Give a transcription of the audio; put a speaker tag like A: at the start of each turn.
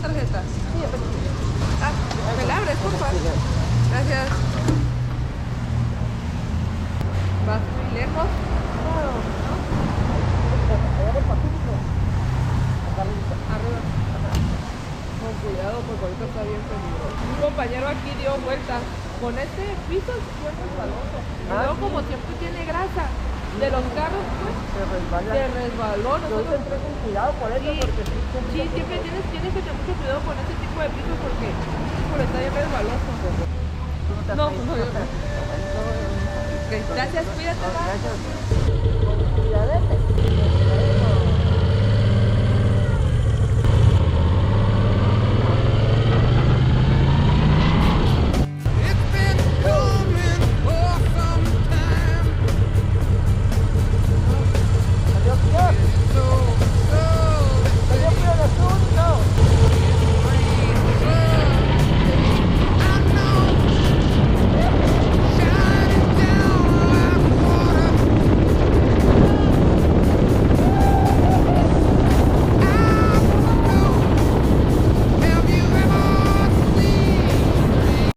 A: tarjeta?
B: Sí, efectivamente.
A: Ah, ¿me la abres, por favor? Gracias. ¿Vas muy lejos?
B: Claro.
A: ¿No?
B: Allá del Pacífico. Acá arriba.
A: Arriba. Con cuidado porque ahorita está bien peligroso. Un compañero aquí dio vuelta. Con este piso es bien resbaloso. Y luego como siempre tiene grasa de los carros, pues, se resbaló.
B: Yo entré con cuidado por eso,
A: Sí,
B: porque
A: sí, siempre tienes que tener mucho cuidado con este tipo de piso porque está bien resbaloso. No, no, yo no. Ok, gracias, cuídate.
B: Gracias. Con cuidadete.